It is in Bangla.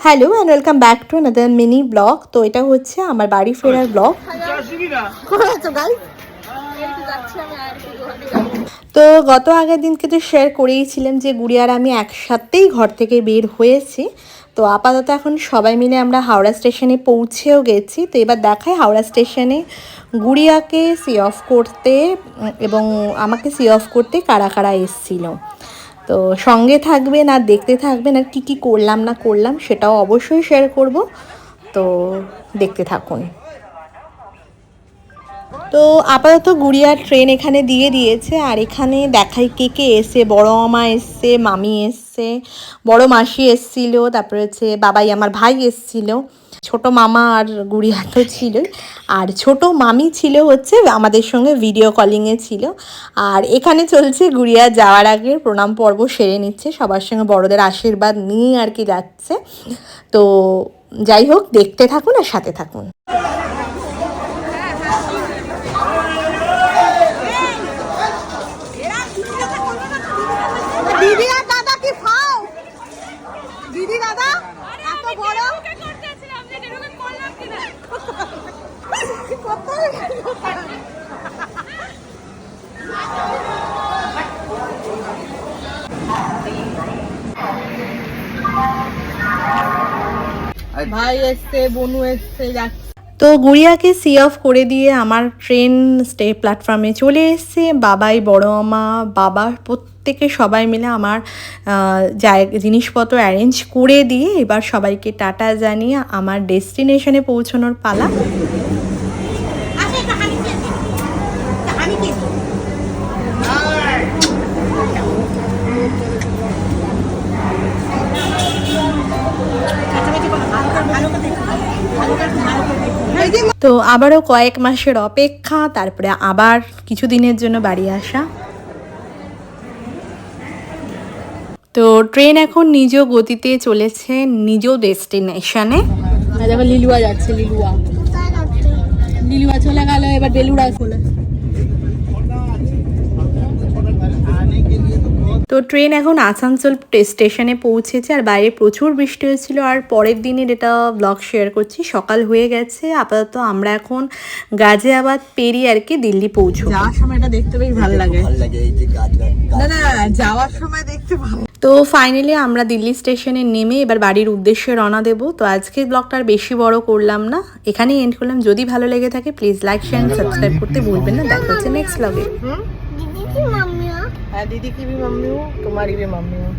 Hello and welcome back to another mini blog. তো এটা হচ্ছে আমার বাড়ি ফেরার ব্লগ। তো গত আগের দিনকে তো শেয়ার করেইছিলাম যে গুড়িয়ার আমি একসাথেই ঘর থেকে বের হয়েছি। তো আপাতত এখন সবাই মিলে আমরা হাওড়া স্টেশনে পৌঁছেও গেছি। তো এবার দেখায় হাওড়া স্টেশনে গুড়িয়াকে সি অফ করতে এবং আমাকে সি অফ করতে কারা কারা এসেছিল। তো সঙ্গে থাকবেন আর দেখতে থাকবেন আর কী কী করলাম না করলাম সেটাও অবশ্যই শেয়ার করব। তো দেখতে থাকুন। তো আপাতত গুড়িয়ার ট্রেন এখানে দিয়ে দিয়েছে আর এখানে দেখাই কে কে এসছে। বড় মামা এসছে, মামি এসছে, বড় মাসি এসছিল, তারপরে হচ্ছে বাবাই আমার ভাই এসছিল, ছোট মামা আর গুড়িয়া তো ছিলই, আর ছোট মামি ছিল হচ্ছে আমাদের সঙ্গে ভিডিও কলিংয়ে ছিল। আর এখানে চলছে গুড়িয়া যাওয়ার আগে প্রণাম পর্ব সেরে নিচ্ছে, সবার সঙ্গে বড়দের আশীর্বাদ নিয়ে আর কি যাচ্ছে। তো যাই হোক, দেখতে থাকুন আর সাথে থাকুন। দিদি আর দাদা কি ফাও? দিদি দাদা এত বড় ভাই এসছে, বনু এসছে, যাচ্ছে। তো গুড়িয়াকে সি অফ করে দিয়ে আমার ট্রেন প্ল্যাটফর্মে চলে এসছে। বাবাই, বড় মামা, বাবা প্রত্যেকে সবাই মিলে আমার জিনিসপত্র অ্যারেঞ্জ করে দিয়ে এবার সবাইকে টাটা জানিয়ে আমার ডেস্টিনেশনে পৌঁছানোর পালা। তো আবারও কয়েক মাসের অপেক্ষা, তারপরে আবার কিছু দিনের জন্য বাড়ি আসা। তো ট্রেন এখন নিজ গতিতে চলেছে নিজ ডেস্টিনেশনে। দেখো লিলুয়া যাচ্ছে, লিলুয়া চলে গেল, এবার বেলুড়া চলে। তো ট্রেন এখন আসানসোল স্টেশনে পৌঁছেছে আর বাইরে প্রচুর বৃষ্টি হয়েছিল। আর পরের দিনের এটা ব্লগ শেয়ার করছি, সকাল হয়ে গেছে। আপাতত আমরা এখন গাজিয়াবাদ পেরিয়ে আর কি দিল্লি পৌঁছবো। যাওয়ার সময় এটা দেখতে বেশ ভালো লাগে। না না, যাওয়ার সময় দেখতে ভালো। তো ফাইনালি আমরা দিল্লি স্টেশনে নেমে এবার বাড়ির উদ্দেশ্যে রওনা দেবো। তো আজকের ব্লগটা আর বেশি বড় করলাম না, এখানেই এন্ড করলাম। যদি ভালো লেগে থাকে প্লিজ লাইক, শেয়ার, সাবস্ক্রাইব করতে ভুলবেন না। দেখা হচ্ছে নেক্সট ব্লগে। হ্যাঁ, দিদি কি भी मम्मी हूँ, तुम्हारी भी मम्मी हूँ।